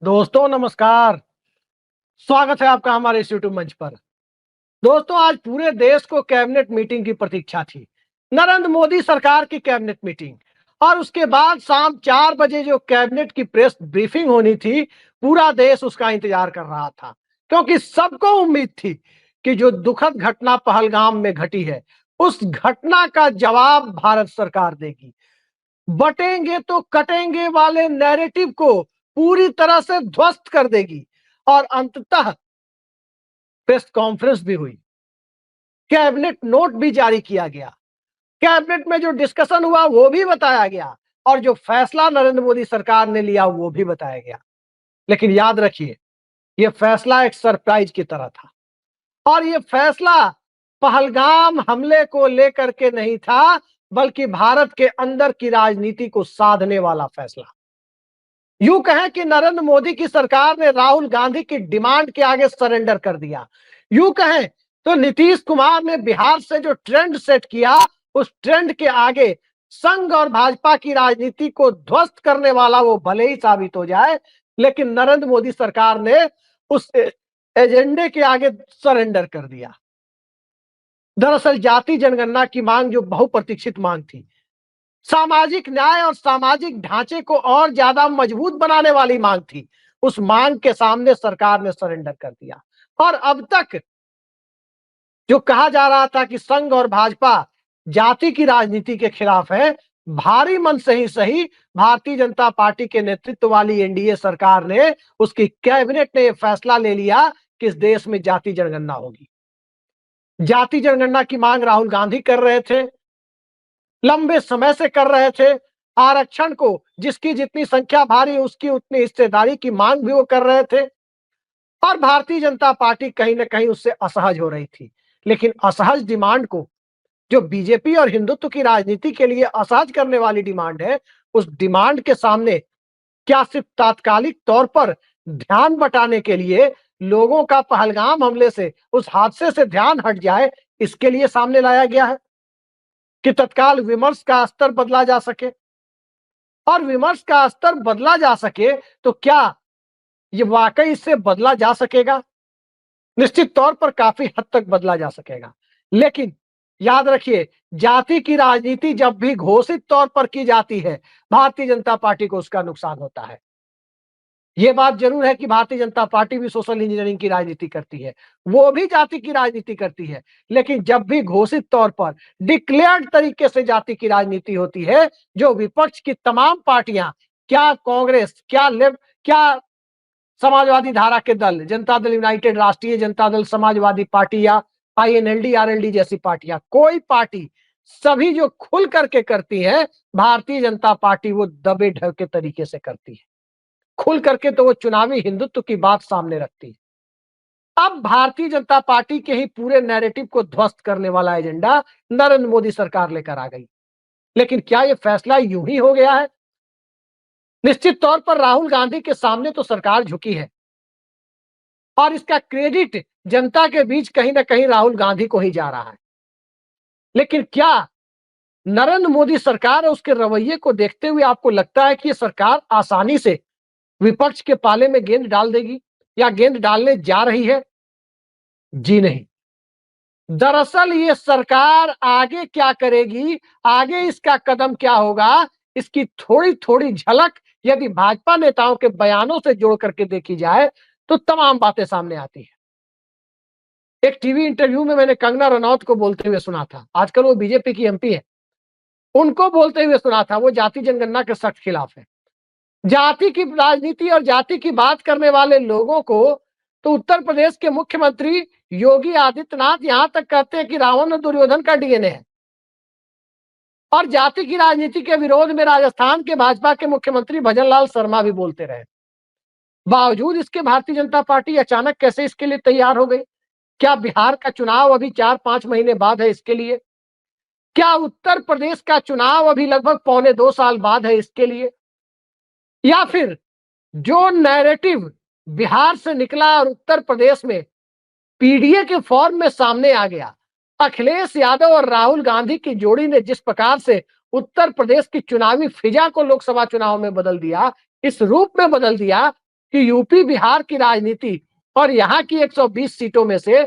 दोस्तों नमस्कार। स्वागत है आपका हमारे इस यूट्यूब मंच पर। दोस्तों, आज पूरे देश को कैबिनेट मीटिंग की प्रतीक्षा थी। नरेंद्र मोदी सरकार की कैबिनेट मीटिंग और उसके बाद शाम 4 बजे जो कैबिनेट की प्रेस ब्रीफिंग होनी थी, पूरा देश उसका इंतजार कर रहा था। क्योंकि सबको उम्मीद थी कि जो दुखद घटना पहलगाम में घटी है, उस घटना का जवाब भारत सरकार देगी। बटेंगे तो कटेंगे वाले नैरेटिव को पूरी तरह से ध्वस्त कर देगी। और अंततः प्रेस कॉन्फ्रेंस भी हुई, कैबिनेट नोट भी जारी किया गया, कैबिनेट में जो डिस्कशन हुआ वो भी बताया गया और जो फैसला नरेंद्र मोदी सरकार ने लिया वो भी बताया गया। लेकिन याद रखिए, यह फैसला एक सरप्राइज की तरह था और यह फैसला पहलगाम हमले को लेकर के नहीं था, बल्कि भारत के अंदर की राजनीति को साधने वाला फैसला। यूं कहें कि नरेंद्र मोदी की सरकार ने राहुल गांधी की डिमांड के आगे सरेंडर कर दिया। यूं कहें तो नीतीश कुमार ने बिहार से जो ट्रेंड सेट किया, उस ट्रेंड के आगे संघ और भाजपा की राजनीति को ध्वस्त करने वाला वो भले ही साबित हो जाए, लेकिन नरेंद्र मोदी सरकार ने उस एजेंडे के आगे सरेंडर कर दिया। दरअसल जाति जनगणना की मांग जो बहुप्रतीक्षित मांग थी, सामाजिक न्याय और सामाजिक ढांचे को और ज्यादा मजबूत बनाने वाली मांग थी, उस मांग के सामने सरकार ने सरेंडर कर दिया। और अब तक जो कहा जा रहा था कि संघ और भाजपा जाति की राजनीति के खिलाफ है, भारी मन से ही सही, भारतीय जनता पार्टी के नेतृत्व वाली एनडीए सरकार ने, उसकी कैबिनेट ने यह फैसला ले लिया कि इस देश में जाति जनगणना होगी। जाति जनगणना की मांग राहुल गांधी कर रहे थे, लंबे समय से कर रहे थे। आरक्षण को जिसकी जितनी संख्या भारी उसकी उतनी हिस्सेदारी की मांग भी वो कर रहे थे और भारतीय जनता पार्टी कहीं ना कहीं उससे असहज हो रही थी। लेकिन असहज डिमांड को, जो बीजेपी और हिंदुत्व की राजनीति के लिए असहज करने वाली डिमांड है, उस डिमांड के सामने क्या सिर्फ तात्कालिक तौर पर ध्यान बटाने के लिए, लोगों का पहलगाम हमले से, उस हादसे से ध्यान हट जाए, इसके लिए सामने लाया गया है कि तत्काल विमर्श का स्तर बदला जा सके। और विमर्श का स्तर बदला जा सके तो क्या ये वाकई इससे बदला जा सकेगा? निश्चित तौर पर काफी हद तक बदला जा सकेगा। लेकिन याद रखिए, जाति की राजनीति जब भी घोषित तौर पर की जाती है, भारतीय जनता पार्टी को उसका नुकसान होता है। यह बात जरूर है कि भारतीय जनता पार्टी भी सोशल इंजीनियरिंग की राजनीति करती है, वो भी जाति की राजनीति करती है। लेकिन जब भी घोषित तौर पर डिक्लेयर्ड तरीके से जाति की राजनीति होती है, जो विपक्ष की तमाम पार्टियां, क्या कांग्रेस, क्या लेफ्ट, क्या समाजवादी धारा के दल, जनता दल यूनाइटेड, राष्ट्रीय जनता दल, समाजवादी पार्टी या आईएनएलडी, आरएलडी जैसी पार्टियां, कोई पार्टी, सभी जो खुल करके करती है, भारतीय जनता पार्टी वो दबे ढके तरीके से करती है। खुल करके तो वो चुनावी हिंदुत्व की बात सामने रखती है। अब भारतीय जनता पार्टी के ही पूरे नैरेटिव को ध्वस्त करने वाला एजेंडा नरेंद्र मोदी सरकार लेकर आ गई। लेकिन क्या यह फैसला यूं ही हो गया है? निश्चित तौर पर राहुल गांधी के सामने तो सरकार झुकी है और इसका क्रेडिट जनता के बीच कहीं ना कहीं राहुल गांधी को ही जा रहा है। लेकिन क्या नरेंद्र मोदी सरकार और उसके रवैये को देखते हुए आपको लगता है कि यह सरकार आसानी से विपक्ष के पाले में गेंद डाल देगी या गेंद डालने जा रही है? जी नहीं। दरअसल ये सरकार आगे क्या करेगी, आगे इसका कदम क्या होगा, इसकी थोड़ी थोड़ी झलक यदि भाजपा नेताओं के बयानों से जोड़ करके देखी जाए तो तमाम बातें सामने आती है। एक टीवी इंटरव्यू में मैंने कंगना रनौत को बोलते हुए सुना था, आजकल वो बीजेपी की एमपी है, उनको बोलते हुए सुना था, वो जाति जनगणना के सख्त खिलाफ है। जाति की राजनीति और जाति की बात करने वाले लोगों को तो उत्तर प्रदेश के मुख्यमंत्री योगी आदित्यनाथ यहां तक कहते हैं कि रावण और दुर्योधन का डीएनए है। और जाति की राजनीति के विरोध में राजस्थान के भाजपा के मुख्यमंत्री भजनलाल शर्मा भी बोलते रहे। बावजूद इसके भारतीय जनता पार्टी अचानक कैसे इसके लिए तैयार हो गई? क्या बिहार का चुनाव अभी 4-5 महीने बाद है इसके लिए? क्या उत्तर प्रदेश का चुनाव अभी लगभग 1.25 साल बाद है इसके लिए? या फिर जो नैरेटिव बिहार से निकला और उत्तर प्रदेश में पीडीए के फॉर्म में सामने आ गया, अखिलेश यादव और राहुल गांधी की जोड़ी ने जिस प्रकार से उत्तर प्रदेश की चुनावी फिजा को लोकसभा चुनाव में बदल दिया, इस रूप में बदल दिया कि यूपी बिहार की राजनीति और यहां की 120 सीटों में से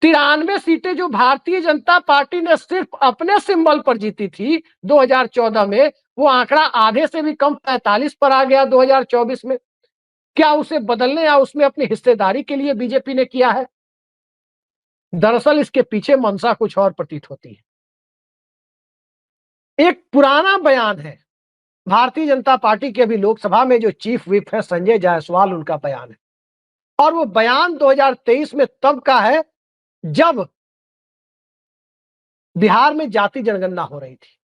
93 सीटें जो भारतीय जनता पार्टी ने सिर्फ अपने सिंबल पर जीती थी 2014 में, वो आंकड़ा आधे से भी कम 45 पर आ गया 2024 में। क्या उसे बदलने या उसमें अपनी हिस्सेदारी के लिए बीजेपी ने किया है? दरअसल इसके पीछे मंशा कुछ और प्रतीत होती है। एक पुराना बयान है भारतीय जनता पार्टी के अभी लोकसभा में जो चीफ व्हिप है संजय जायसवाल, उनका बयान है। और वो बयान 2023 में तब का है जब बिहार में जाति जनगणना हो रही थी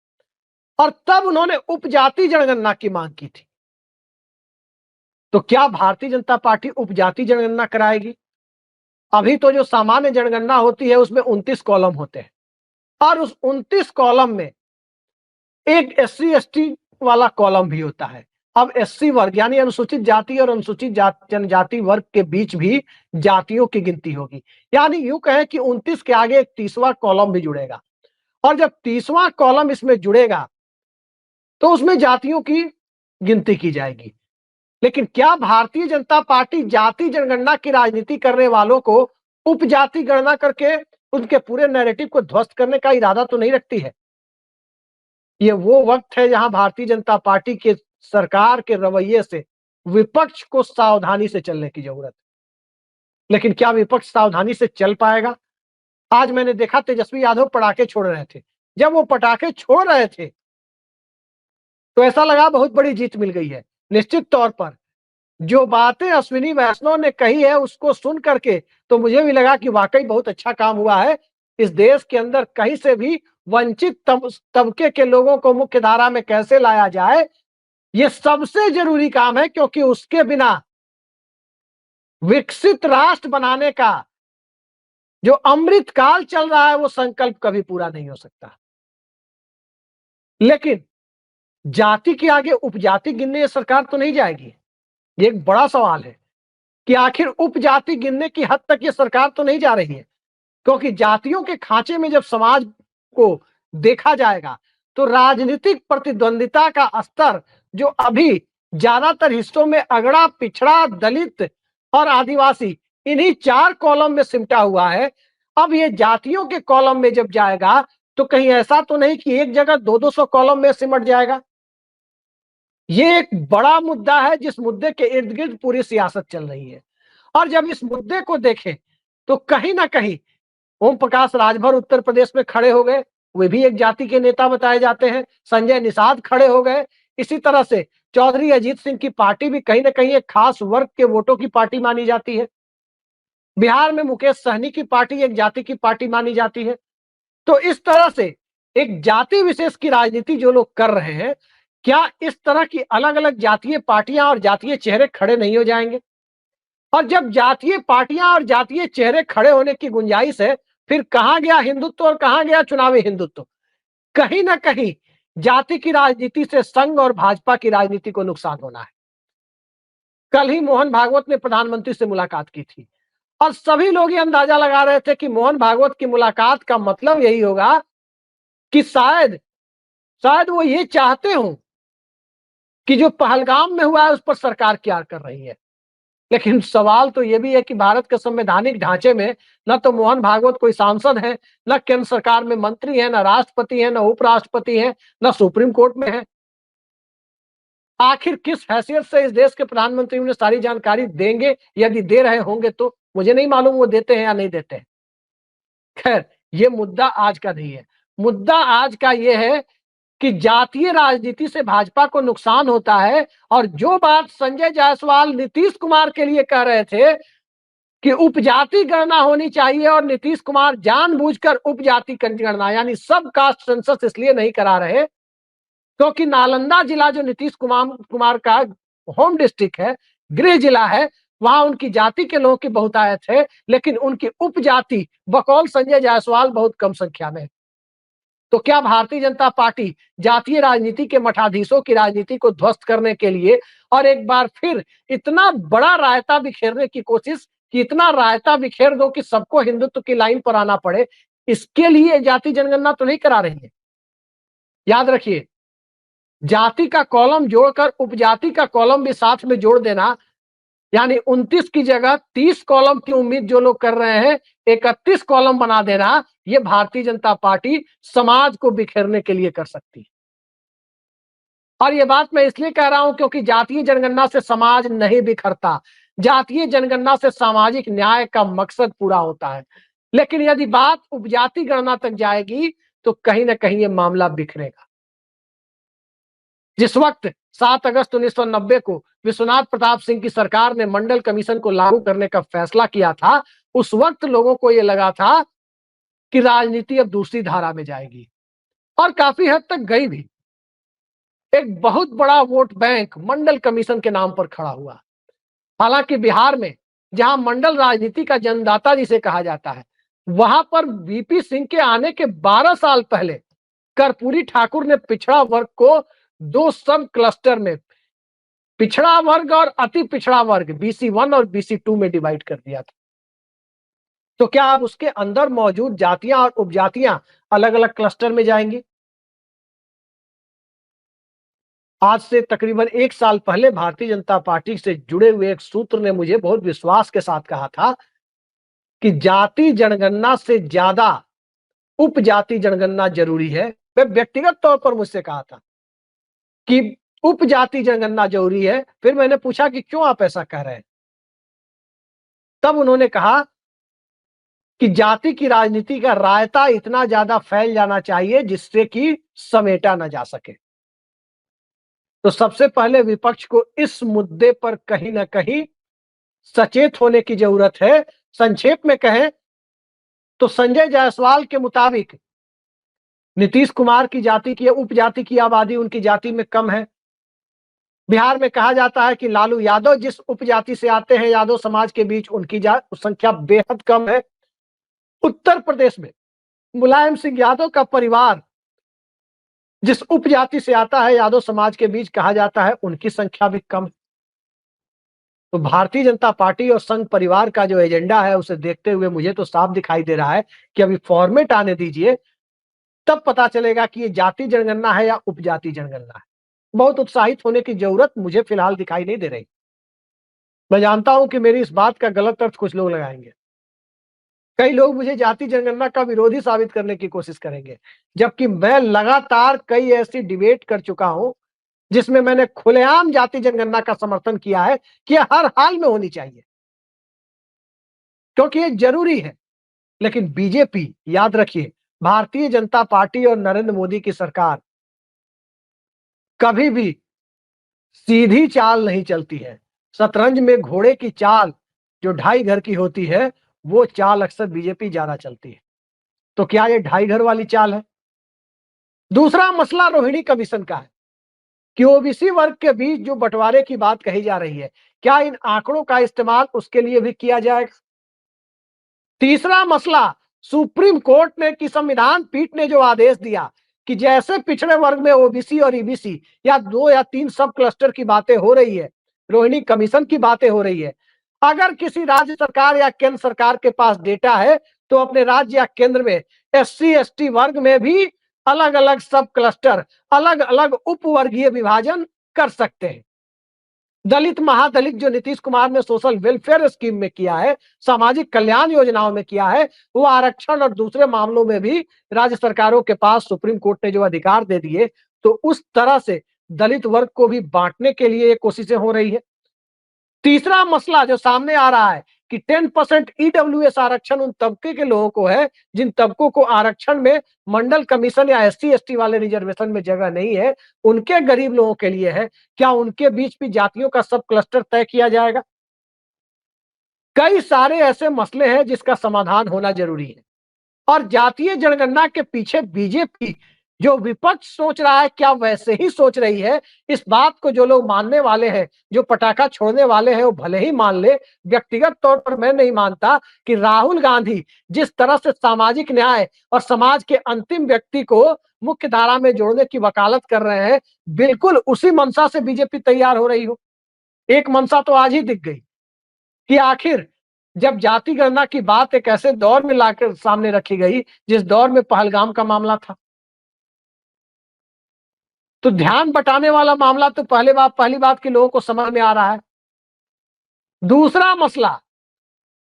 और तब उन्होंने उपजाति जनगणना की मांग की थी। तो क्या भारतीय जनता पार्टी उपजाति जनगणना कराएगी? अभी तो जो सामान्य जनगणना होती है उसमें 29 कॉलम होते हैं और उस 29 कॉलम में एक एससी एसटी वाला कॉलम भी होता है। अब एससी वर्ग यानी अनुसूचित जाति और अनुसूचित जनजाति वर्ग के बीच भी जातियों की गिनती होगी। यानी यूं कहें कि 29 के आगे एक 30वां कॉलम भी जुड़ेगा और जब 30वां कॉलम इसमें जुड़ेगा तो उसमें जातियों की गिनती की जाएगी। लेकिन क्या भारतीय जनता पार्टी जाति जनगणना की राजनीति करने वालों को उपजाति गणना करके उनके पूरे नैरेटिव को ध्वस्त करने का इरादा तो नहीं रखती है? ये वो वक्त है जहां भारतीय जनता पार्टी के सरकार के रवैये से विपक्ष को सावधानी से चलने की जरूरत है। लेकिन क्या विपक्ष सावधानी से चल पाएगा? आज मैंने देखा तेजस्वी यादव पटाखे छोड़ रहे थे। जब वो पटाखे छोड़ रहे थे तो ऐसा लगा बहुत बड़ी जीत मिल गई है। निश्चित तौर पर जो बातें अश्विनी वैष्णव ने कही है उसको सुन करके तो मुझे भी लगा कि वाकई बहुत अच्छा काम हुआ है। इस देश के अंदर कहीं से भी वंचित तबके के लोगों को मुख्य धारा में कैसे लाया जाए, ये सबसे जरूरी काम है, क्योंकि उसके बिना विकसित राष्ट्र बनाने का जो अमृत काल चल रहा है वो संकल्प कभी पूरा नहीं हो सकता। लेकिन जाति के आगे उपजाति गिनने सरकार तो नहीं जाएगी। ये एक बड़ा सवाल है कि आखिर उपजाति गिनने की हद तक ये सरकार तो नहीं जा रही है, क्योंकि जातियों के खांचे में जब समाज को देखा जाएगा तो राजनीतिक प्रतिद्वंदिता का स्तर जो अभी ज्यादातर हिस्सों में अगड़ा, पिछड़ा, दलित और आदिवासी इन्हीं 4 कॉलम में सिमटा हुआ है, अब ये जातियों के कॉलम में जब जाएगा तो कहीं ऐसा तो नहीं कि एक जगह 200-200 कॉलम में सिमट जाएगा। ये एक बड़ा मुद्दा है जिस मुद्दे के इर्द गिर्द पूरी सियासत चल रही है। और जब इस मुद्दे को देखें तो कहीं ना कहीं ओम प्रकाश राजभर उत्तर प्रदेश में खड़े हो गए, वे भी एक जाति के नेता बताए जाते हैं। संजय निषाद खड़े हो गए। इसी तरह से चौधरी अजीत सिंह की पार्टी भी कहीं ना कहीं एक खास वर्ग के वोटों की पार्टी मानी जाती है। बिहार में मुकेश सहनी की पार्टी एक जाति की पार्टी मानी जाती है। तो इस तरह से एक जाति विशेष की राजनीति जो लोग कर रहे हैं, क्या इस तरह की अलग अलग जातीय पार्टियां और जातीय चेहरे खड़े नहीं हो जाएंगे? और जब जातीय पार्टियां और जातीय चेहरे खड़े होने की गुंजाइश है, फिर कहां गया हिंदुत्व और कहां गया चुनावी हिंदुत्व? कहीं ना कहीं जाति की राजनीति से संघ और भाजपा की राजनीति को नुकसान होना है। कल ही मोहन भागवत ने प्रधानमंत्री से मुलाकात की थी और सभी लोग ये अंदाजा लगा रहे थे कि मोहन भागवत की मुलाकात का मतलब यही होगा कि शायद शायद वो ये चाहते हो कि जो पहलगाम में हुआ है उस पर सरकार क्या कर रही है। लेकिन सवाल तो यह भी है कि भारत के संवैधानिक ढांचे में न तो मोहन भागवत कोई सांसद है, न केंद्र सरकार में मंत्री है, न राष्ट्रपति है, न उपराष्ट्रपति है, न सुप्रीम कोर्ट में है। आखिर किस हैसियत से इस देश के प्रधानमंत्री उन्हें सारी जानकारी देंगे? यदि दे रहे होंगे तो मुझे नहीं मालूम वो देते हैं या नहीं देते हैं। खैर, ये मुद्दा आज का नहीं है। मुद्दा आज का ये है कि जातीय राजनीति से भाजपा को नुकसान होता है। और जो बात संजय जायसवाल नीतीश कुमार के लिए कह रहे थे कि उपजाति गणना होनी चाहिए, और नीतीश कुमार जानबूझकर उपजाति गणना यानी सब कास्ट सेंसस इसलिए नहीं करा रहे क्योंकि नालंदा जिला जो नीतीश कुमार का होम डिस्ट्रिक्ट है, गृह जिला है, वहां उनकी जाति के लोगों की बहुतायत है, लेकिन उनकी उपजाति बकौल संजय जायसवाल बहुत कम संख्या में है। तो क्या भारतीय जनता पार्टी जातीय राजनीति के मठाधीशों की राजनीति को ध्वस्त करने के लिए और एक बार फिर इतना बड़ा रायता बिखेरने की कोशिश कि इतना रायता बिखेर दो कि सबको हिंदुत्व की लाइन पर आना पड़े, इसके लिए जाति जनगणना तो नहीं करा रही है? याद रखिए, जाति का कॉलम जोड़कर उपजाति का कॉलम भी साथ में जोड़ देना यानी 29 की जगह 30 कॉलम की उम्मीद जो लोग कर रहे हैं, 31 कॉलम बना देना, ये भारतीय जनता पार्टी समाज को बिखेरने के लिए कर सकती है। और ये बात मैं इसलिए कह रहा हूं क्योंकि जातीय जनगणना से समाज नहीं बिखरता, जातीय जनगणना से सामाजिक न्याय का मकसद पूरा होता है। लेकिन यदि बात उपजाति गणना तक जाएगी तो कहीं ना कहीं ये मामला बिखरेगा। जिस वक्त 7 अगस्त 1990 को विश्वनाथ प्रताप सिंह की सरकार ने मंडल कमीशन को लागू करने का फैसला किया था, उस वक्त लोगों को यह लगा था कि राजनीति अब दूसरी धारा में जाएगी, और काफी हद तक गई भी। एक बहुत बड़ा वोट बैंक मंडल कमीशन के नाम पर खड़ा हुआ। हालांकि बिहार में, जहां मंडल राजनीति का जन्मदाता जिसे कहा जाता है, वहां पर वीपी सिंह के आने के 12 साल पहले कर्पूरी ठाकुर ने पिछड़ा वर्ग को दो सब क्लस्टर में, पिछड़ा वर्ग और अति पिछड़ा वर्ग BC1 और BC2 में डिवाइड कर दिया था। तो क्या अब उसके अंदर मौजूद जातियां और उपजातियां अलग अलग क्लस्टर में जाएंगी? आज से तकरीबन 1 साल पहले भारतीय जनता पार्टी से जुड़े हुए एक सूत्र ने मुझे बहुत विश्वास के साथ कहा था कि जाति जनगणना से ज्यादा उपजाति जनगणना जरूरी है। मैं व्यक्तिगत तौर पर मुझसे कहा था कि उपजाति जनगणना जरूरी है। फिर मैंने पूछा कि क्यों आप ऐसा कह रहे हैं? तब उन्होंने कहा कि जाति की राजनीति का रायता इतना ज्यादा फैल जाना चाहिए जिससे कि समेटा न जा सके। तो सबसे पहले विपक्ष को इस मुद्दे पर कहीं ना कहीं सचेत होने की जरूरत है। संक्षेप में कहें तो संजय जायसवाल के मुताबिक नीतीश कुमार की जाति की उपजाति की आबादी उनकी जाति में कम है। बिहार में कहा जाता है कि लालू यादव जिस उपजाति से आते हैं, यादव समाज के बीच उनकी संख्या बेहद कम है। उत्तर प्रदेश में मुलायम सिंह यादव का परिवार जिस उपजाति से आता है, यादव समाज के बीच कहा जाता है उनकी संख्या भी कम है। तो भारतीय जनता पार्टी और संघ परिवार का जो एजेंडा है उसे देखते हुए मुझे तो साफ दिखाई दे रहा है कि अभी फॉर्मेट आने दीजिए, तब पता चलेगा कि ये जाति जनगणना है या उपजाति जनगणना है। बहुत उत्साहित होने की जरूरत मुझे फिलहाल दिखाई नहीं दे रही। मैं जानता हूं कि मेरी इस बात का गलत अर्थ कुछ लोग लगाएंगे। कई लोग मुझे जाति जनगणना का विरोधी साबित करने की कोशिश करेंगे, जबकि मैं लगातार कई ऐसी डिबेट कर चुका हूं जिसमें मैंने खुलेआम जाति जनगणना का समर्थन किया है कि हर हाल में होनी चाहिए, क्योंकि ये जरूरी है। लेकिन बीजेपी, याद रखिए, भारतीय जनता पार्टी और नरेंद्र मोदी की सरकार कभी भी सीधी चाल नहीं चलती है। शतरंज में घोड़े की चाल जो 2.5 घर की होती है, वो चाल अक्सर बीजेपी ज्यादा चलती है। तो क्या ये 2.5 घर वाली चाल है? दूसरा मसला रोहिणी कमीशन का है कि ओबीसी वर्ग के बीच जो बंटवारे की बात कही जा रही है, क्या इन आंकड़ों का इस्तेमाल उसके लिए भी किया जाएगा? तीसरा मसला, सुप्रीम कोर्ट ने की संविधान पीठ ने जो आदेश दिया कि जैसे पिछड़े वर्ग में ओबीसी और ईबीसी या 2 या 3 सब क्लस्टर की बातें हो रही है, रोहिणी कमीशन की बातें हो रही है, अगर किसी राज्य सरकार या केंद्र सरकार के पास डेटा है तो अपने राज्य या केंद्र में SC ST वर्ग में भी अलग अलग सब क्लस्टर, अलग अलग उपवर्गीय विभाजन कर सकते हैं। दलित महादलित जो नीतीश कुमार ने सोशल वेलफेयर स्कीम में किया है, सामाजिक कल्याण योजनाओं में किया है, वो आरक्षण और दूसरे मामलों में भी राज्य सरकारों के पास सुप्रीम कोर्ट ने जो अधिकार दे दिए, तो उस तरह से दलित वर्ग को भी बांटने के लिए ये कोशिशें हो रही है। तीसरा मसला जो सामने आ रहा है कि 10% ईडब्ल्यूएस आरक्षण उन तबके के लोगों को है जिन तबकों को आरक्षण में मंडल कमीशन या SC ST वाले रिजर्वेशन में जगह नहीं है, उनके गरीब लोगों के लिए है। क्या उनके बीच भी जातियों का सब क्लस्टर तय किया जाएगा? कई सारे ऐसे मसले हैं जिसका समाधान होना जरूरी है। और जातीय जनगणना के पीछे बीजेपी जो विपक्ष सोच रहा है, क्या वैसे ही सोच रही है? इस बात को जो लोग मानने वाले हैं, जो पटाखा छोड़ने वाले हैं, वो भले ही मान ले। व्यक्तिगत तौर पर मैं नहीं मानता कि राहुल गांधी जिस तरह से सामाजिक न्याय और समाज के अंतिम व्यक्ति को मुख्य धारा में जोड़ने की वकालत कर रहे हैं, बिल्कुल उसी मंशा से बीजेपी तैयार हो रही हो। एक मंशा तो आज ही दिख गई कि आखिर जब जाति गणना की बात एक ऐसे दौर में लाकर सामने रखी गई जिस दौर में पहलगाम का मामला था, तो ध्यान बटाने वाला मामला तो पहली बात के लोगों को समझ में आ रहा है। दूसरा मसला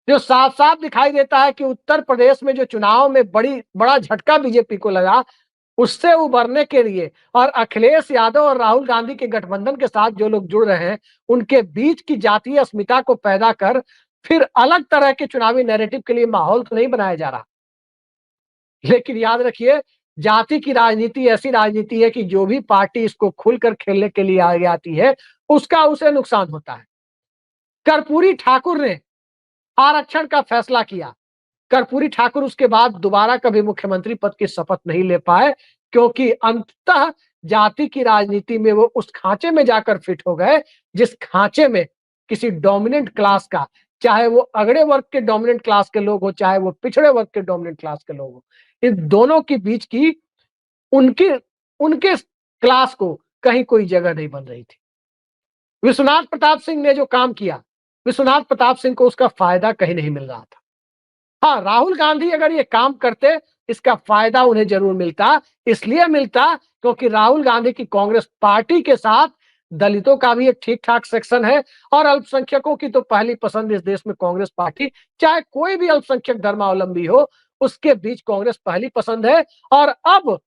जो साफ साफ दिखाई देता है कि उत्तर प्रदेश में जो चुनाव में बड़ा झटका बीजेपी को लगा, उससे उबरने के लिए और अखिलेश यादव और राहुल गांधी के गठबंधन के साथ जो लोग जुड़ रहे हैं, उनके बीच की जातीय अस्मिता को पैदा कर फिर अलग तरह के चुनावी नैरेटिव के लिए माहौल तो नहीं बनाया जा रहा। लेकिन याद रखिए, जाति की राजनीति ऐसी राजनीति है कि जो भी पार्टी इसको खुलकर खेलने के लिए आगे आती है, उसका उसे नुकसान होता है। कर्पूरी ठाकुर ने आरक्षण का फैसला किया। कर्पूरी ठाकुर उसके बाद दोबारा कभी मुख्यमंत्री पद की शपथ नहीं ले पाए, क्योंकि अंततः जाति की राजनीति में वो उस खांचे में जाकर फिट हो गए, जिस खांचे में किसी डोमिनेंट क्लास का, चाहे वो अगड़े वर्ग के डोमिनेंट क्लास के लोग हो, चाहे वो पिछड़े वर्ग के डोमिनेंट क्लास के लोग हो, इन दोनों के बीच की उनकी उनके क्लास को कहीं कोई जगह नहीं बन रही थी। विश्वनाथ प्रताप सिंह ने जो काम किया, विश्वनाथ प्रताप सिंह को उसका फायदा कहीं नहीं मिल रहा था। हाँ, राहुल गांधी अगर ये काम करते, इसका फायदा उन्हें जरूर मिलता। इसलिए मिलता क्योंकि राहुल गांधी की कांग्रेस पार्टी के साथ दलितों का भी एक ठीक ठाक सेक्शन है, और अल्पसंख्यकों की तो पहली पसंद इस देश में कांग्रेस पार्टी, चाहे कोई भी अल्पसंख्यक धर्मावलंबी हो, उसके बीच कांग्रेस पहली पसंद है। और अब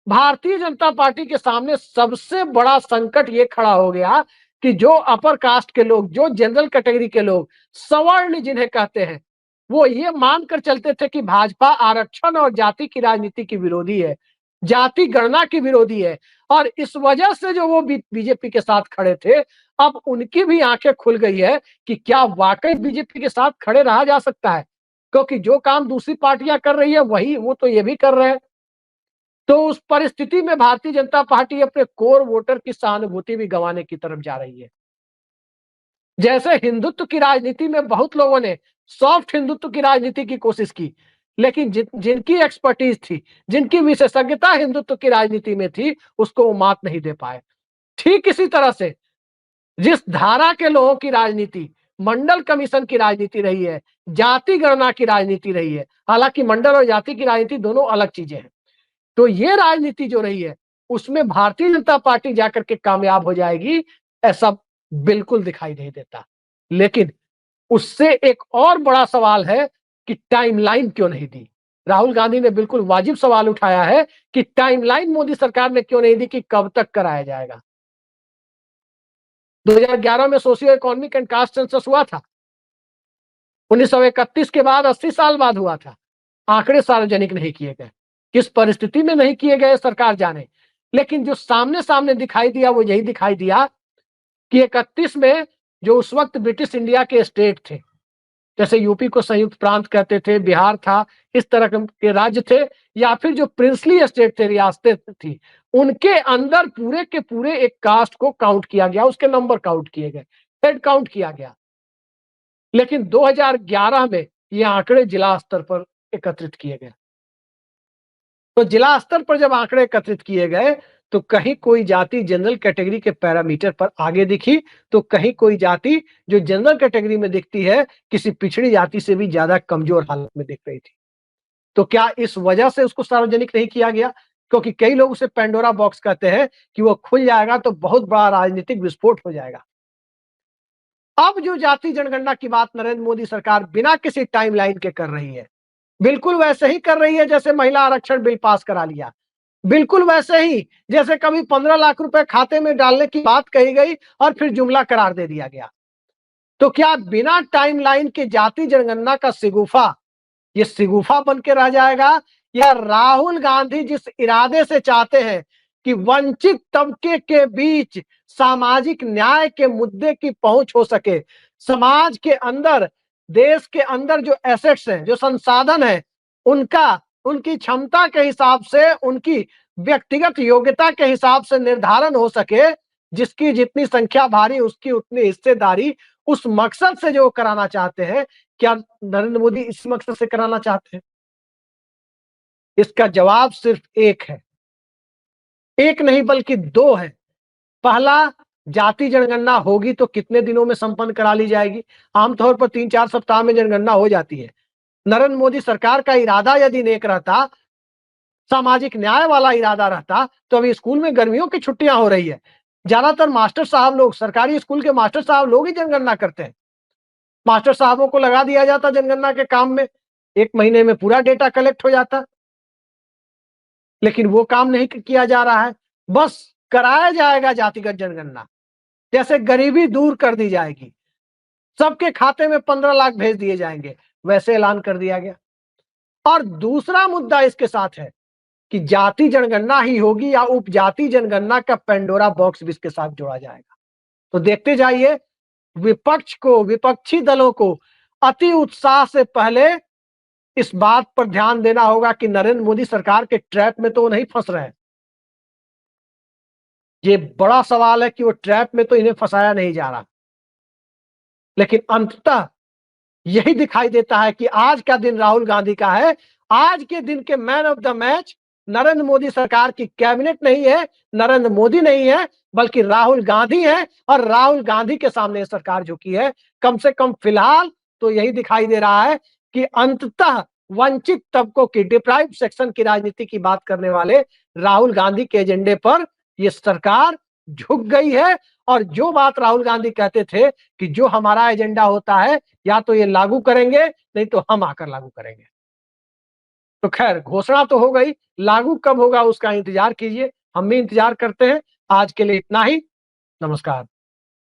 भारतीय जनता पार्टी के सामने सबसे बड़ा संकट ये खड़ा हो गया कि जो अपर कास्ट के लोग, जो जनरल कैटेगरी के लोग, सवर्ण जिन्हें कहते हैं, वो ये मानकर चलते थे कि भाजपा आरक्षण और जाति की राजनीति की विरोधी है, जाति गणना की विरोधी है, और इस वजह से जो वो बीजेपी के साथ खड़े थे, अब उनकी भी आंखें खुल गई है कि क्या वाकई बीजेपी के साथ खड़े रहा जा सकता है, क्योंकि जो काम दूसरी पार्टियां कर रही है वही वो तो ये भी कर रहे हैं। तो उस परिस्थिति में भारतीय जनता पार्टी अपने कोर वोटर की सहानुभूति भी गंवाने की तरफ जा रही है। जैसे हिंदुत्व की राजनीति में बहुत लोगों ने सॉफ्ट हिंदुत्व की राजनीति की कोशिश की, लेकिन जिनकी एक्सपर्टीज थी, जिनकी विशेषज्ञता हिंदुत्व की राजनीति में थी, उसको वो मात नहीं दे पाए। ठीक इसी तरह से जिस धारा के लोगों की राजनीति मंडल कमीशन की राजनीति रही है, जाति गणना की राजनीति रही है, हालांकि मंडल और जाति की राजनीति दोनों अलग चीजें हैं, तो ये राजनीति जो रही है, उसमें भारतीय जनता पार्टी जाकर के कामयाब हो जाएगी, ऐसा बिल्कुल दिखाई नहीं देता। लेकिन उससे एक और बड़ा सवाल है कि टाइमलाइन क्यों नहीं दी। राहुल गांधी ने बिल्कुल वाजिब सवाल उठाया है कि टाइमलाइन मोदी सरकार ने क्यों नहीं दी कि कब तक कराया जाएगा। 2011 में socio economic and caste census हुआ था, 1931 के बाद 80 साल बाद हुआ था। आंकड़े सार्वजनिक नहीं किए गए, किस परिस्थिति में नहीं किए गए सरकार जाने, लेकिन जो सामने सामने दिखाई दिया वो यही दिखाई दिया कि 31 में जो उस वक्त ब्रिटिश इंडिया के स्टेट थे, जैसे यूपी को संयुक्त प्रांत कहते थे, बिहार था, इस तरह के राज्य थे, या फिर जो प्रिंसली स्टेट थे, रियासतें थी, उनके अंदर पूरे के पूरे एक कास्ट को काउंट किया गया, उसके नंबर काउंट किए गए, हेड काउंट किया गया। लेकिन 2011 में ये आंकड़े जिला स्तर पर एकत्रित किए गए। तो जिला स्तर पर जब आंकड़े एकत्रित किए गए, तो कहीं कोई जाति जनरल कैटेगरी के पैरामीटर पर आगे दिखी, तो कहीं कोई जाति जो जनरल कैटेगरी में दिखती है, किसी पिछड़ी जाति से भी ज्यादा कमजोर हालत में दिख रही थी। तो क्या इस वजह से उसको सार्वजनिक नहीं किया गया? क्योंकि कई लोग उसे पेंडोरा बॉक्स कहते हैं कि वो खुल जाएगा तो बहुत बड़ा राजनीतिक विस्फोट हो जाएगा। अब जो जाति जनगणना की बात नरेंद्र मोदी सरकार बिना किसी टाइमलाइन के कर रही है, बिल्कुल वैसे ही कर रही है जैसे महिला आरक्षण बिल पास करा लिया, बिल्कुल वैसे ही जैसे कभी 15 लाख रुपए खाते में डालने की बात कही गई और फिर जुमला करार दे दिया गया। तो क्या बिना टाइमलाइन के जाति जनगणना का शिगुफा ये शिगुफा बन के रह जाएगा, या राहुल गांधी जिस इरादे से चाहते हैं कि वंचित तबके के बीच सामाजिक न्याय के मुद्दे की पहुंच हो सके, समाज के अंदर, देश के अंदर जो एसेट्स हैं, जो संसाधन है, उनका उनकी क्षमता के हिसाब से, उनकी व्यक्तिगत योग्यता के हिसाब से निर्धारण हो सके, जिसकी जितनी संख्या भारी उसकी उतनी हिस्सेदारी, उस मकसद से जो कराना चाहते हैं, क्या नरेंद्र मोदी इस मकसद से कराना चाहते हैं? इसका जवाब सिर्फ एक है, एक नहीं बल्कि दो है। पहला, जाति जनगणना होगी तो कितने दिनों में संपन्न करा ली जाएगी? आमतौर पर 3-4 सप्ताह में जनगणना हो जाती है। नरेंद्र मोदी सरकार का इरादा यदि नेक रहता, सामाजिक न्याय वाला इरादा रहता, तो अभी स्कूल में गर्मियों की छुट्टियां हो रही है, ज्यादातर मास्टर साहब लोग, सरकारी स्कूल के मास्टर साहब लोग ही जनगणना करते हैं। मास्टर साहबों को लगा दिया जाता जनगणना के काम में, 1 महीने में पूरा डेटा कलेक्ट हो जाता। लेकिन वो काम नहीं किया जा रहा है। बस कराया जाएगा जातिगत जनगणना, जैसे गरीबी दूर कर दी जाएगी, सबके खाते में 15 लाख भेज दिए जाएंगे, वैसे ऐलान कर दिया गया। और दूसरा मुद्दा इसके साथ है कि जाति जनगणना ही होगी या उपजाति जनगणना का पेंडोरा बॉक्स भी इसके साथ जोड़ा जाएगा। तो देखते जाइए, विपक्षी दलों को अति उत्साह से पहले इस बात पर ध्यान देना होगा कि नरेंद्र मोदी सरकार के ट्रैप में तो वो नहीं फंस रहे हैं। ये बड़ा सवाल है कि वो ट्रैप में तो इन्हें फंसाया नहीं जा रहा। लेकिन अंततः यही दिखाई देता है कि आज का दिन राहुल गांधी का है। आज के दिन के man of the match Narendra Modi सरकार की कैबिनेट नहीं है, नरेंद्र मोदी नहीं है, बल्कि राहुल गांधी है। और राहुल गांधी के सामने सरकार झुकी है। कम से कम फिलहाल तो यही दिखाई दे रहा है कि अंततः वंचित तबकों की, डिप्राइव्ड सेक्शन की राजनीति की बात करने वाले राहुल गांधी के एजेंडे पर यह सरकार झुक गई है। और जो बात राहुल गांधी कहते थे कि जो हमारा एजेंडा होता है या तो ये लागू करेंगे, नहीं तो हम आकर लागू करेंगे। तो खैर, घोषणा तो हो गई, लागू कब होगा उसका इंतजार कीजिए, हम भी इंतजार करते हैं। आज के लिए इतना ही। नमस्कार।